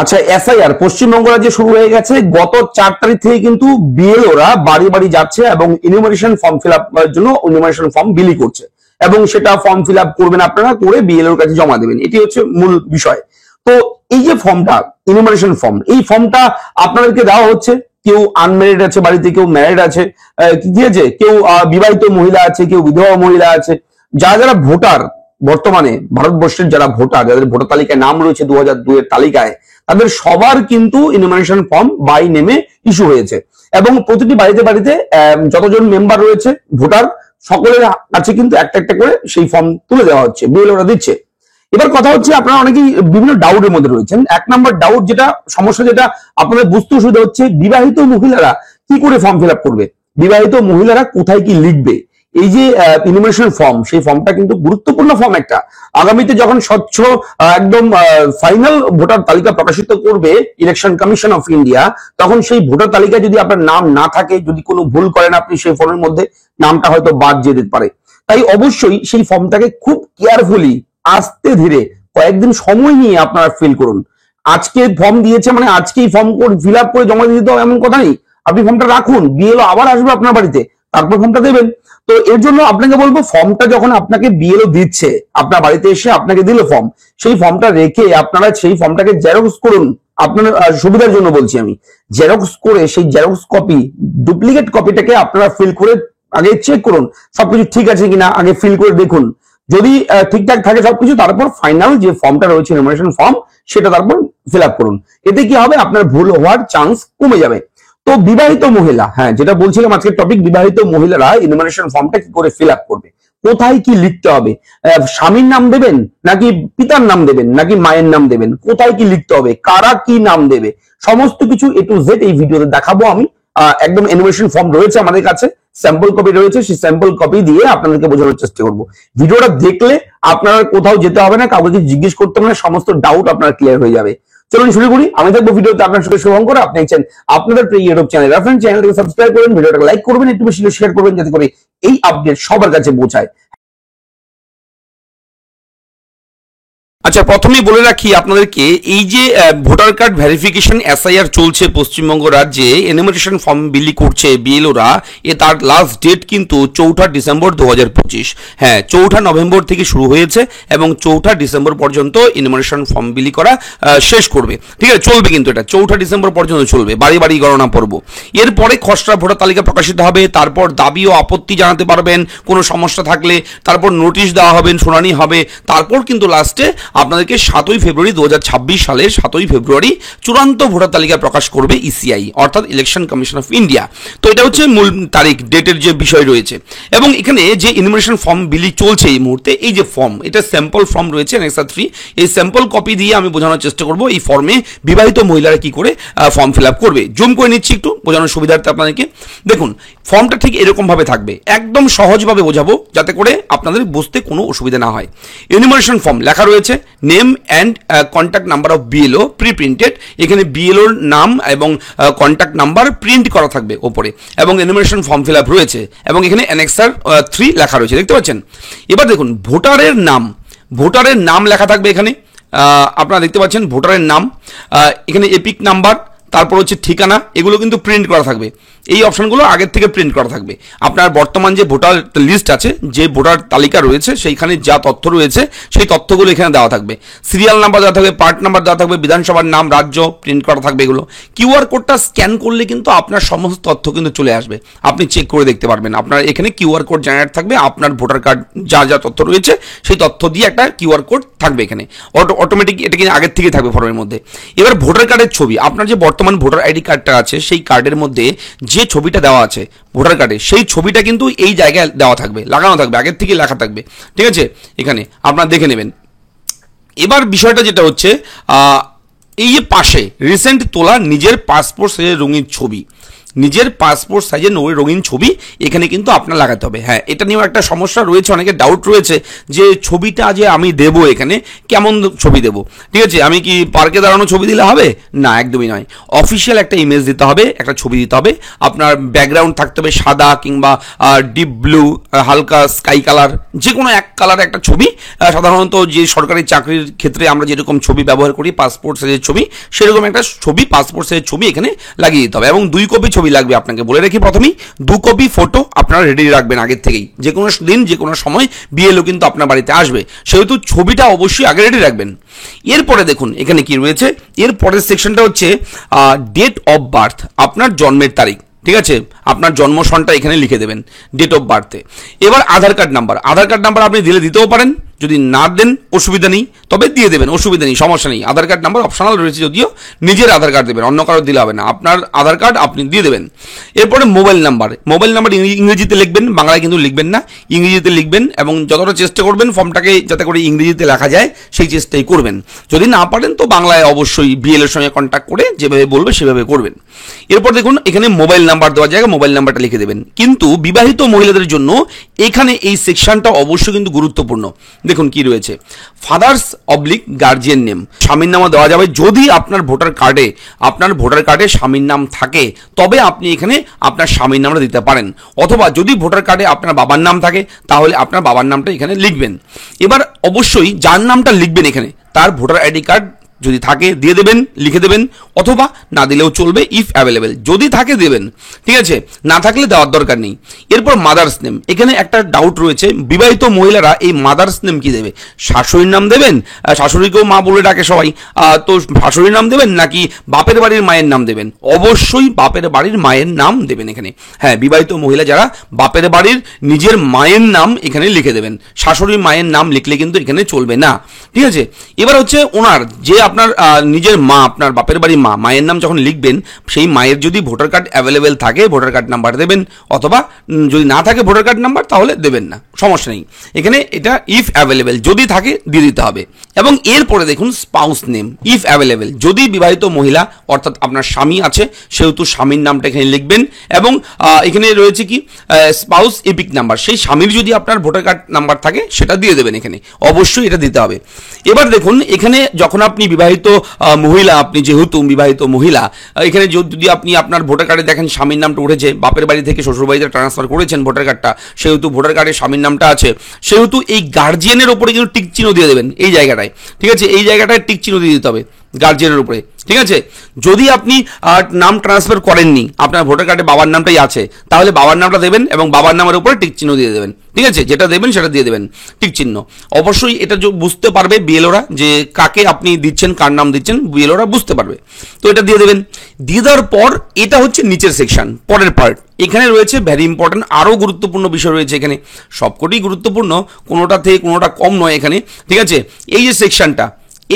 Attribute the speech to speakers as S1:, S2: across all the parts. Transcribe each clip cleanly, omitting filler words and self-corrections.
S1: আচ্ছা, এসআইআর পশ্চিমবঙ্গ রাজ্যে শুরু হয়ে গেছে। গত 4 তারিখ থেকে কিন্তু বিএলওরা বাড়ি বাড়ি যাচ্ছে এবং ইনুমারেশন ফর্ম ফিল আপ করার জন্য ইনুমারেশন ফর্ম বিলি করছে, এবং সেটা ফর্ম ফিল আপ করবেন আপনারা, করে বিএলওর কাছে জমা দেবেন। এটি হচ্ছে মূল বিষয়। তো এই যে ফর্মটা, ইনুমারেশন ফর্ম, এই ফর্মটা আপনাদেরকে দেওয়া হচ্ছে। কেউ আনম্যারিড আছে বাড়িতে, কেউ ম্যারিড আছে, ঠিক আছে, কেউ বিবাহিত মহিলা আছে, কেউ বিধবা মহিলা আছে। যারা যারা ভোটার, বর্তমানে ভারতবর্ষের যারা ভোটার, যাদের ভোটার তালিকায় নাম রয়েছে 2002 এর তালিকায়, তাদের সবার কিন্তু ইনুমারেশন ফর্ম বাই নেমে ইস্যু হয়েছে, এবং প্রতিটি বাড়িতে বাড়িতে যতজন মেম্বার রয়েছে ভোটার, সকলের কাছে কিন্তু একটা একটা করে সেই ফর্ম তুলে দেওয়া হচ্ছে, বিএলওরা দিচ্ছে। এবার কথা হচ্ছে, আপনারা অনেকেই বিভিন্ন ডাউটের মধ্যে রয়েছেন। 1 নম্বর ডাউট, যেটা সমস্যা, যেটা আপনাদের বুঝতে অসুবিধা হচ্ছে, বিবাহিত মহিলারা কি করে ফর্ম ফিল আপ করবে, বিবাহিত মহিলারা কোথায় কি লিখবে। এই যে ইনুমারেশন ফর্ম, সেই ফর্মটা কিন্তু গুরুত্বপূর্ণ ফর্ম একটা। আগামীতে যখন স্বচ্ছ একদম ফাইনাল ভোটার তালিকা প্রকাশিত করবে ইলেকশন কমিশন অফ ইন্ডিয়া, তখন সেই ভোটার তালিকায় যদি আপনার নাম না থাকে, যদি কোনো ভুল করেন আপনি, সেই ফর্মের মধ্যে নামটা হয়তো বাদ যেতে পারে। তাই অবশ্যই সেই ফর্মটাকে খুব কেয়ারফুলি, আস্তে ধীরে, কয়েকদিন সময় নিয়ে আপনারা ফিল করুন। আজকে ফর্ম দিয়েছে মানে আজকেই ফর্ম ফিল আপ করে জমা দিতে হবে এমন কথা নেই। আপনি ফর্মটা রাখুন, বিএলও আবার আসবে আপনার বাড়িতে, তারপর ফর্মটা দেবেন। তো এর জন্য আপনাকে বলবো, ফর্মটা যখন আপনাকে বিএলও দিচ্ছে, আপনার বাড়িতে এসে আপনাকে দিল ফর্ম, সেই ফর্মটা রেখে আপনারা সেই ফর্মটাকে জেরক্স করুন। আপনার সুবিধার জন্য বলছি আমি, জেরক্স করে সেই জেরক্স কপি, ডুপ্লিকেট কপিটাকে আপনারা ফিল করে আগে চেক করুন সবকিছু ঠিক আছে কিনা, আগে ফিল করে দেখুন। যদি ঠিকঠাক থাকে সবকিছু, তারপর ফাইনাল যে ফর্মটা রয়েছে ইনুমারেশন ফর্ম, সেটা তারপর ফিল আপ করুন। এতে কি হবে, আপনার ভুল হওয়ার চান্স কমে যাবে। তো বিবাহিত মহিলা, হ্যাঁ, যেটা বলছিলাম আজকের টপিক, বিবাহিত মহিলারা ইনুমারেশন ফর্মটা কি করে ফিল আপ করবে, কোথায় কি লিখতে হবে, স্বামীর নাম দেবেন নাকি পিতার নাম দেবেন নাকি মায়ের নাম দেবেন, কোথায় কি লিখতে হবে, কারা কি নাম দেবে, সমস্ত কিছু A to Z এই ভিডিওতে দেখাবো আমি। একদম ইনুমারেশন ফর্ম রয়েছে আমাদের কাছে, স্যাম্পল কপি রয়েছে, সেই স্যাম্পল কপি দিয়ে আপনাদেরকে বোঝানোর চেষ্টা করব। ভিডিওটা দেখলে আপনারা কোথাও যেতে হবে না, কাউকে জিজ্ঞেস করতে হবে না, সমস্ত ডাউট আপনার ক্লিয়ার হয়ে যাবে। চলুন শুরু করি। আমি থাকবো ভিডিওতে আপনার সাথে শুভঙ্কর। আপনি দেখছেন আপনাদের প্রিয় ইউটিউব চ্যানেল রেফারেন্স, চ্যানেলটাকে সাবস্ক্রাইব করবেন, ভিডিওটাকে লাইক করবেন, একটু বেশি শেয়ার করবেন, যাতে করে এই আপডেট সবার কাছে পৌঁছায়। আচ্ছা, প্রথমেই বলে রাখি আপনাদেরকে, এই যে ভোটার কার্ড ভেরিফিকেশন এসআইআর চলছে পশ্চিমবঙ্গ রাজ্যে, এনুমারেশন ফর্ম বিলি করছে বিএলওরা, তার লাস্ট ডেট কিন্তু 4 ডিসেম্বর 2025। হ্যাঁ, 4 নভেম্বর থেকে শুরু হয়েছে এবং 4 ডিসেম্বর পর্যন্ত এনুমারেশন ফর্ম বিলি করা শেষ করবে। ঠিক আছে, চলবে কিন্তু এটা 4 ডিসেম্বর পর্যন্ত চলবে, বাড়ি বাড়ি গণনা পর্ব। এরপরে খসড়া ভোটার তালিকা প্রকাশিত হবে, তারপর দাবি ও আপত্তি জানাতে পারবেন কোনো সমস্যা থাকলে, তারপর নোটিশ দেওয়া হবে, শুনানি হবে, তারপর কিন্তু লাস্টে আপনাদেরকে 7 ফেব্রুয়ারি 2026 সালের 7 ফেব্রুয়ারি চূড়ান্ত ভোটার তালিকা প্রকাশ করবে ইসিআই, অর্থাৎ ইলেকশন কমিশন অফ ইন্ডিয়া। তো এটা হচ্ছে মূল তারিখ, ডেটের যে বিষয় রয়েছে। এবং এখানে যে ইনুমারেশন ফর্ম বিলি চলছে এই মুহূর্তে, এই যে ফর্ম, এটা স্যাম্পল ফর্ম রয়েছে নেক্সা 3, এই স্যাম্পল কপি দিয়ে আমি বোঝানোর চেষ্টা করব এই ফর্মে বিবাহিত মহিলারা কি করে ফর্ম ফিল আপ করবে। জুম করে নিচ্ছি একটু বোঝানোর সুবিধার্থে আপনাদেরকে। দেখুন, ফর্মটা ঠিক এরকম ভাবে থাকবে, একদম সহজভাবে বোঝাবো যাতে করে আপনাদের বুঝতে কোনো অসুবিধা না হয়। ইনুমারেশন ফর্ম লেখা রয়েছে name and contact number of BLO pre printed. এখানে বিএলওর নাম এবং কন্ট্যাক্ট নাম্বার প্রিন্ট করা থাকবে ওপরে, এবং এনুমারেশন ফর্ম ফিল আপ রয়েছে, এবং এখানে অ্যানেক্সার 3 লেখা রয়েছে, দেখতে পাচ্ছেন। এবার দেখুন, ভোটারের নাম লেখা থাকবে এখানে, আপনারা দেখতে পাচ্ছেন ভোটারের নাম, এখানে এপিক নাম্বার, তারপর হচ্ছে ঠিকানা, এগুলো কিন্তু প্রিন্ট করা থাকবে। এই অপশনগুলো আগের থেকে প্রিন্ট করা থাকবে। আপনার বর্তমান যে ভোটার লিস্ট আছে, যে ভোটার তালিকা রয়েছে, সেইখানে যা তথ্য রয়েছে সেই তথ্যগুলো এখানে দেওয়া থাকবে। সিরিয়াল নাম্বার দেওয়া থাকবে, পার্ট নাম্বার দেওয়া থাকবে, বিধানসভার নাম, রাজ্য প্রিন্ট করা থাকবে এগুলো। কিউআর কোডটা স্ক্যান করলে কিন্তু আপনার সমস্ত তথ্য কিন্তু চলে আসবে, আপনি চেক করে দেখতে পারবেন। আপনার এখানে কিউআর কোড জেনারেট থাকবে, আপনার ভোটার কার্ড যা যা তথ্য রয়েছে সেই তথ্য দিয়ে একটা কিউআর কোড থাকবে এখানে, অটোমেটিক, এটা কিন্তু আগের থেকে থাকবে ফর্মের মধ্যে। এবার ভোটার কার্ডের ছবি, আপনার যে বর্তমান ভোটার আইডি কার্ডটা আছে, সেই কার্ডের মধ্যে যে ছবিটা দেওয়া আছে ভোটার কার্ডে, সেই ছবিটা কিন্তু এই জায়গায় দেওয়া থাকবে, লাগানো থাকবে, আগের থেকে লেখা থাকবে। ঠিক আছে, এখানে আপনারা দেখে নেবেন। এবার বিষয়টা যেটা হচ্ছে, এই যে পাশে রিসেন্ট তোলা নিজের পাসপোর্ট সাইজের রঙিন ছবি, নিজের পাসপোর্ট সাইজের রঙিন ছবি এখানে কিন্তু আপনার লাগাতে হবে। হ্যাঁ, এটা নিয়েও একটা সমস্যা রয়েছে, অনেকের ডাউট রয়েছে যে ছবিটা যে আমি দেব এখানে কেমন ছবি দেব। ঠিক আছে, আমি কি পার্কে দাঁড়ানো ছবি দিলে হবে? না, একদমই নয়। অফিসিয়াল একটা ইমেজ দিতে হবে, একটা ছবি দিতে হবে। আপনার ব্যাকগ্রাউন্ড থাকতে হবে সাদা কিংবা ডিপ ব্লু, হালকা স্কাই কালার, যে কোনো এক কালার একটা ছবি। সাধারণত যে সরকারি চাকরির ক্ষেত্রে আমরা যেরকম ছবি ব্যবহার করি পাসপোর্ট সাইজের ছবি, সেরকম একটা ছবি পাসপোর্ট সাইজের ছবি এখানে লাগিয়ে দিতে হবে। এবং 2 কপি ছবি লাগবে, আপনাকে বলে রাখি প্রথমেই 2 কপি ফটো আপনারা রেডি রাখবেন আগের থেকেই। যে কোনো দিন যে কোনো সময় বিএলও কিন্তু আপনার বাড়িতে আসবে, সেহেতু ছবিটা অবশ্যই আগে রেডি রাখবেন। এরপরে দেখুন এখানে কি রয়েছে, এর পরের সেকশনটা হচ্ছে ডেট অফ বার্থ, আপনার জন্মের তারিখ। ঠিক আছে, আপনার জন্ম সনটা এখানে লিখে দেবেন ডেট অফ বার্থে। এবার Aadhaar card number, Aadhaar card number আপনি দিতেও পারেন, যদি না দেন অসুবিধা নেই, তবে দিয়ে দেবেন, অসুবিধা নেই, সমস্যা নেই। আধার কার্ড নাম্বার অপশনাল রয়েছে, যদিও নিজের আধার কার্ড দেবেন, অন্য কারো দিলে হবে না, আপনার আধার কার্ড আপনি দিয়ে দেবেন। এরপরে মোবাইল নাম্বার, মোবাইল নাম্বার ইংরেজিতে লিখবেন, বাংলায় কিন্তু লিখবেন না, ইংরেজিতে লিখবেন এবং যতটা চেষ্টা করবেন ফর্মটাকে যাতে করে ইংরেজিতে লেখা যায় সেই চেষ্টাই করবেন। যদি না পারেন তো বাংলায় অবশ্যই বিএল এর সঙ্গে কন্ট্যাক্ট করে যেভাবে বলবে সেভাবে করবেন। এরপর দেখুন এখানে মোবাইল নাম্বার দেওয়ার জায়গায় মোবাইল নাম্বারটা লিখে দেবেন। কিন্তু বিবাহিত মহিলাদের জন্য এখানে এই সেকশনটা অবশ্যই কিন্তু গুরুত্বপূর্ণ। দেখুন কি রয়েছে, ফাদার্স অবলিক গার্জিয়ান নেম, স্বামীর নামও দেওয়া যাবে। যদি আপনার ভোটার কার্ডে স্বামীর নাম থাকে তবে আপনি এখানে আপনার স্বামীর নামটা দিতে পারেন, অথবা যদি ভোটার কার্ডে আপনার বাবার নাম থাকে তাহলে আপনার বাবার নামটা এখানে লিখবেন। এবার অবশ্যই যার নামটা লিখবেন এখানে তার ভোটার আইডি কার্ড যদি থাকে দিয়ে দেবেন, লিখে দেবেন, অথবা না দিলেও চলবে ইফ অ্যাভেলেবেল, যদি থাকে দেবেন। ঠিক আছে, না থাকলে দেওয়ার দরকার নেই। এরপর মাদার্স নেম, এখানে একটা ডাউট রয়েছে, বিবাহিত মহিলারা এই মাদার্স নেম কি দেবে? শাশুড়ির নাম দেবেন, শাশুড়িকেও মা বলে ডাকে সবাই, তো শাশুড়ির নাম দেবেন নাকি বাপের বাড়ির মায়ের নাম দেবেন? অবশ্যই বাপের বাড়ির মায়ের নাম দেবেন এখানে। হ্যাঁ, বিবাহিত মহিলা যারা বাপের বাড়ির নিজের মায়ের নাম এখানে লিখে দেবেন, শাশুড়ির মায়ের নাম লিখলে কিন্তু এখানে চলবে না। ঠিক আছে, এবার হচ্ছে ওনার যে আপনার নিজের মা, আপনার বাপের বাড়ির মায়ের নাম যখন লিখবেন, সেই মায়ের যদি ভোটার কার্ড অ্যাভেলেবেল থাকে ভোটার কার্ড নাম্বার দেবেন, অথবা যদি না থাকে ভোটার কার্ড নাম্বার তাহলে দেবেন না, সমস্যা নেই। এখানে এটা ইফ অ্যাভেলেবেল, যদি থাকে দিয়ে দিতে হবে। এবং এরপরে দেখুন স্পাউস নেম, ইফ অ্যাভেলেবেল, যদি বিবাহিত মহিলা অর্থাৎ আপনার স্বামী আছে সেহেতু স্বামীর নামটা এখানে লিখবেন। এবং এখানে রয়েছে কি স্পাউস এপিক নাম্বার, সেই স্বামীর যদি আপনার ভোটার কার্ড নাম্বার থাকে সেটা দিয়ে দেবেন, এখানে অবশ্যই এটা দিতে হবে। এবার দেখুন এখানে যখন আপনি বিবাহিত মহিলা, আপনি যেহেতু বিবাহিত মহিলা, এখানে যদি আপনি আপনার ভোটার কার্ডে দেখেন স্বামীর নামটা উঠেছে, বাপের বাড়ি থেকে শ্বশুর বাড়িতে ট্রান্সফার করেছেন ভোটার কার্ডটা, সেহেতু ভোটার কার্ডে স্বামীর নামটা আছে, সেহেতু এই গার্জিয়ানের উপরে কিন্তু টিক চিহ্ন দিয়ে দেবেন এই জায়গাটায়। ঠিক আছে, এই জায়গাটায় টিক চিহ্ন দিয়ে দিতে হবে গার্জিয়ানের উপরে। ঠিক আছে, যদি আপনি নাম ট্রান্সফার করেননি, আপনার ভোটার কার্ডে বাবার নামটাই আছে, তাহলে বাবার নামটা দেবেন এবং বাবার নামের উপরে টিক চিহ্ন দিয়ে দেবেন। ঠিক আছে, যেটা দেবেন সেটা দিয়ে দেবেন টিক চিহ্ন। অবশ্যই এটা বুঝতে পারবে বিএলওরা যে কাকে আপনি দিচ্ছেন, কার নাম দিচ্ছেন, বিএলওরা বুঝতে পারবে। তো এটা দিয়ে দেবেন। দিয়ে দেওয়ার পর এটা হচ্ছে নিচের সেকশন, পরের পার্ট। এখানে রয়েছে ভেরি ইম্পর্টেন্ট, আরও গুরুত্বপূর্ণ বিষয় রয়েছে এখানে, সবকটি গুরুত্বপূর্ণ, কোনোটা থেকে কোনোটা কম নয় এখানে। ঠিক আছে, এই যে সেকশনটা,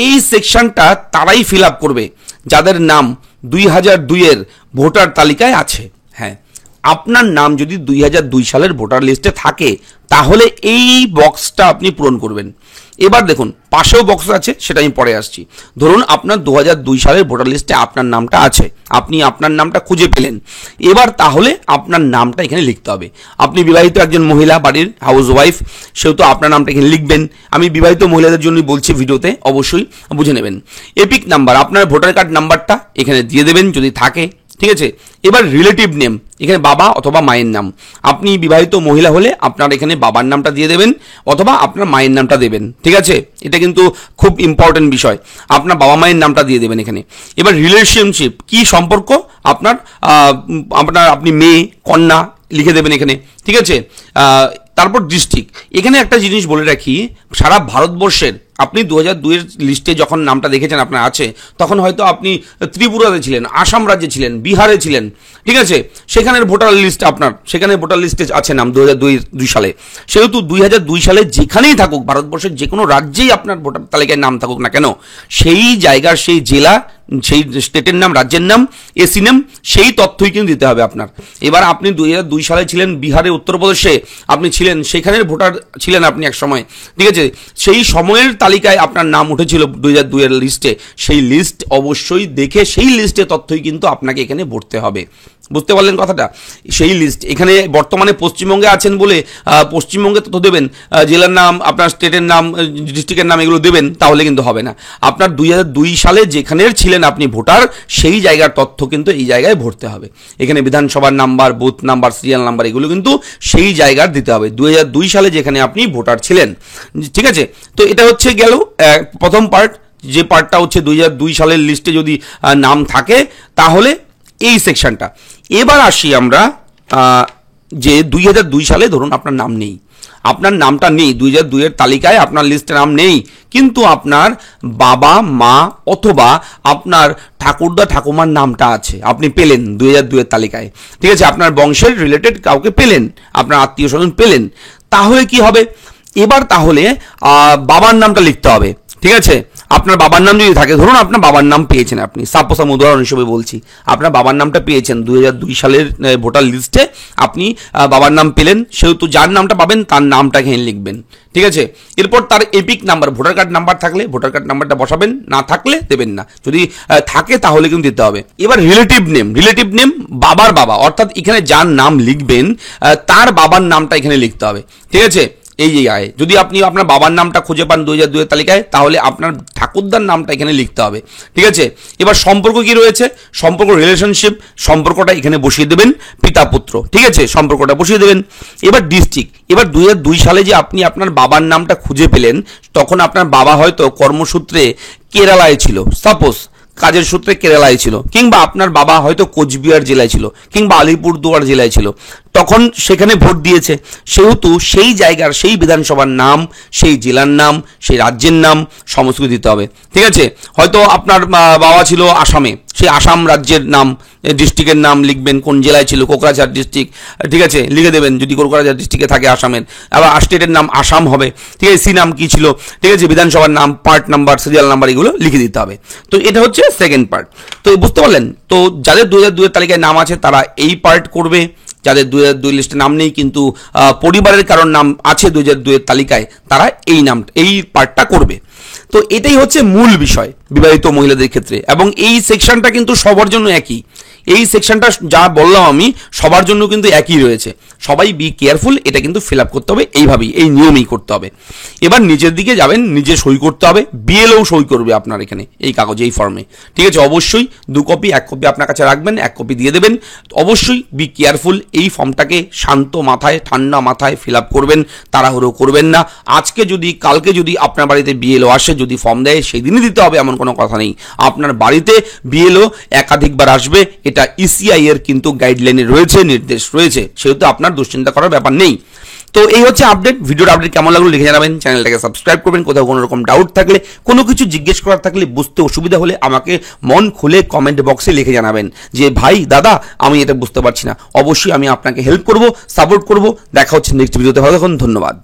S1: এই সেকশনটা তারাই ফিল আপ করবে যাদের নাম 2002-এর ভোটার তালিকায় আছে। হ্যাঁ, আপনার নাম যদি 2002 সালের ভোটার লিস্টে থাকে তাহলে এই বক্সটা আপনি পূরণ করবেন। এবার দেখুন পাশেও বক্স আছে, সেটা আমি পরে আসছি। ধরুন আপনার 2002 সালের ভোটার লিস্টে আপনার নামটা আছে, আপনি আপনার নামটা খুঁজে পেলেন, এবার তাহলে আপনার নামটা এখানে লিখতে হবে। আপনি বিবাহিত একজন মহিলা, বাড়ির হাউস ওয়াইফ, সেহেতু আপনার নামটা এখানে লিখবেন। আমি বিবাহিত মহিলাদের জন্য বলছি ভিডিওতে, অবশ্যই বুঝে নেবেন। এপিক নাম্বার, আপনার ভোটার কার্ড নাম্বারটা এখানে দিয়ে দেবেন যদি থাকে। ঠিক আছে, এবার রিলেটিভ নেম, এখানে বাবা অথবা মায়ের নাম, আপনি বিবাহিত মহিলা হলে আপনার এখানে বাবার নামটা দিয়ে দেবেন অথবা আপনার মায়ের নামটা দেবেন। ঠিক আছে, এটা কিন্তু খুব ইম্পর্টেন্ট বিষয়, আপনার বাবা মায়ের নামটা দিয়ে দেবেন এখানে। এবার রিলেশনশিপ, কি সম্পর্ক আপনার, আপনি মেয়ে কন্যা লিখে দেবেন এখানে। ঠিক আছে, তারপর ডিস্ট্রিক্ট, এখানে একটা জিনিস বলে রাখি, সারা ভারতবর্ষের আপনি 2002-এর লিস্টে যখন নামটা দেখেছেন আপনার আছে, তখন হয়তো আপনি ত্রিপুরাতে ছিলেন, আসাম রাজ্যে ছিলেন, বিহারে ছিলেন। ঠিক আছে, সেখানের ভোটার লিস্ট আপনার, সেখানে ভোটার লিস্টে আছে নাম 2002 সালে, সেহেতু 2002 সালে যেখানেই থাকুক, ভারতবর্ষের যে কোনো রাজ্যেই আপনার ভোটার তালিকায় নাম থাকুক না কেন, সেই জায়গার সেই জেলা সেই স্টেটের নাম, রাজ্যের নাম, এসি নাম, সেই তথ্যই কিন্তু দিতে হবে আপনার। এবার আপনি 2002 সালে ছিলেন বিহারে, উত্তরপ্রদেশে আপনি ছিলেন, সেখানের ভোটার ছিলেন আপনি এক সময়, ঠিক আছে, সেই সময়ের তালিকায় আপনার নাম উঠেছিল 2002 এর লিস্টে, সেই লিস্ট অবশ্যই দেখে সেই লিস্টের তথ্যই কিন্তু আপনাকে এখানে ভরতে হবে। বুঝতে পারলেন কথাটা? সেই লিস্ট এখানে বর্তমানে পশ্চিমবঙ্গে আছেন বলে পশ্চিমবঙ্গে তথ্য দেবেন, জেলার নাম, আপনার স্টেটের নাম, ডিস্ট্রিক্টের নাম এগুলো দেবেন, তাহলে কিন্তু হবে না। আপনার 2002 সালে যেখানের ছিলেন আপনি ভোটার, সেই জায়গার তথ্য কিন্তু এই জায়গায় ভরতে হবে। এখানে বিধানসভার number, booth number, serial number এগুলো কিন্তু সেই জায়গার দিতে হবে 2002 সালে যেখানে আপনি ভোটার ছিলেন, ঠিক আছে। তো এটা হচ্ছে গেল প্রথম পার্ট, যে পার্টটা হচ্ছে 2002 সালের লিস্টে যদি নাম থাকে তাহলে এই সেকশনটা। এবার আসি আমরা যে 2002 সালে ধরুন আপনার নাম নেই, আপনার নামটা নেই 2002 এর তালিকায়, আপনার লিস্টে নাম নেই, কিন্তু আপনার বাবা মা অথবা আপনার ঠাকুরদা ঠাকুমার নামটা আছে, আপনি পেলেন 2002 এর তালিকায়, ঠিক আছে, আপনার বংশের রিলেটেড কাউকে পেলেন, আপনার আত্মীয় স্বজন পেলেন, তাহলে কি হবে? এবার তাহলে বাবার নামটা লিখতে হবে, ঠিক আছে। আপনার বাবার নাম যদি থাকে, ধরুন আপনার বাবার নাম পেয়েছেন আপনি, সাপোজ আমি উদাহরণ হিসেবে বলছি, আপনার বাবার নামটা পেয়েছেন 2002 সালের ভোটার লিস্টে, আপনি বাবার নাম পেলেন, সেহেতু যার নামটা পাবেন তার নামটা এখানে লিখবেন, ঠিক আছে। এরপর তার epic number, voter card number থাকলে ভোটার কার্ড নাম্বারটা বসাবেন, না থাকলে দেবেন না, যদি থাকে তাহলে কিন্তু দিতে হবে। এবার রিলেটিভ নেম বাবার বাবা, অর্থাৎ এখানে যার নাম লিখবেন তার বাবার নামটা এখানে লিখতে হবে, ঠিক আছে। এই জায়গায় যদি আপনি আপনার বাবার নামটা খুঁজে পান 2002 এর তালিকায়, তাহলে আপনার ঠাকুরদার নামটা এখানে লিখতে হবে, ঠিক আছে। এবার সম্পর্ক কি রয়েছে, সম্পর্ক রিলেশনশিপ, সম্পর্কটা এখানে বসিয়ে দেবেন, পিতা পুত্র, ঠিক আছে, সম্পর্কটা বসিয়ে দেবেন। এবার ডিস্ট্রিক্ট, এবার 2002 সালে যে আপনি আপনার বাবার নামটা খুঁজে পেলেন, তখন আপনার বাবা হয়তো কর্মসূত্রে কেরালায় ছিল, সাপোজ কাজের সূত্রে কেরালায় ছিল, কিংবা আপনার বাবা হয়তো কোচবিহার জেলায় ছিল, কিংবা আলিপুরদুয়ার জেলায় ছিল, তখন সেখানে ভোট দিয়েছে, সেহেতু সেই জায়গার, সেই বিধানসভার নাম, সেই জেলার নাম, সেই রাজ্যের নাম সমস্ত কিছু দিতে হবে, ঠিক আছে। হয়তো আপনার বাবা ছিল আসামে, সেই আসাম রাজ্যের নাম, ডিস্ট্রিক্টের নাম লিখবেন, কোন জেলায় ছিল, কোকরাঝাড় ডিস্ট্রিক্ট, ঠিক আছে, লিখে দেবেন যদি কোকরাঝাড় ডিস্ট্রিক্টে থাকে আসামের। আবার স্টেটের নাম আসাম হবে, ঠিক আছে, সি নাম কি ছিল, ঠিক আছে, বিধানসভার নাম, পার্ট নাম্বার, সিরিয়াল নাম্বার এগুলো লিখে দিতে হবে। তো এটা হচ্ছে সেকেন্ড পার্ট। তো বুঝতে পারলেন? তো যাদের 2002 এর তালিকায় নাম আছে তারা এই পার্ট করবে, যাদের 2002 লিস্টে নাম নেই কিন্তু পরিবারের কারোর নাম আছে 2002 এর তালিকায়, তারা এই পার্টটা করবে। তো এটাই হচ্ছে মূল বিষয় বিবাহিত মহিলাদের ক্ষেত্রে, এবং এই সেকশনটা কিন্তু সবার জন্য একই। এই সেকশনটা যা বললাম আমি সবার জন্য কিন্তু একই রয়েছে, সবাই বি কেয়ারফুল, এটা কিন্তু ফিল আপ করতে হবে এইভাবেই, এই নিয়মেই করতে হবে। এবার নিচের দিকে যাবেন, নিজে সই করতে হবে, বিএলও সই করবে আপনার এখানে এই কাগজে, এই ফর্মে, ঠিক আছে। অবশ্যই 2 কপি, 1 কপি আপনার কাছে রাখবেন, 1 কপি দিয়ে দেবেন। অবশ্যই বি কেয়ারফুল, এই ফর্মটাকে শান্ত মাথায়, ঠান্ডা মাথায় ফিল আপ করবেন, তাড়াহুড়ো করবেন না। আজকে যদি কালকে যদি আপনার বাড়িতে বিএলও আসে, যদি ফর্ম দেয় সেই দিনই দিতে হবে এমন কোনো কথা নেই, আপনার বাড়িতে বিএলও একাধিকবার আসবে, এটা ইসিআই এর কিন্তু গাইডলাইনে রয়েছে, নির্দেশ রয়েছে, সেহেতু আপনার দুশ্চিন্তা করার ব্যাপার নেই। তো এই হচ্ছে আপডেট। ভিডিওর আপডেট কেমন লাগলো লিখে জানাবেন, চ্যানেলটাকে সাবস্ক্রাইব করবেন। কোথাও কোনো রকম ডাউট থাকলে, কোনো কিছু জিজ্ঞেস করার থাকলে, বুঝতে অসুবিধা হলে আমাকে মন খুলে কমেন্ট বক্সে লিখে জানাবেন যে ভাই দাদা আমি এটা বুঝতে পারছি না। অবশ্যই আমি আপনাকে হেল্প করব, সাপোর্ট করব। দেখা হচ্ছে নেক্সট ভিডিওতে। ভালো থাকুন, ধন্যবাদ।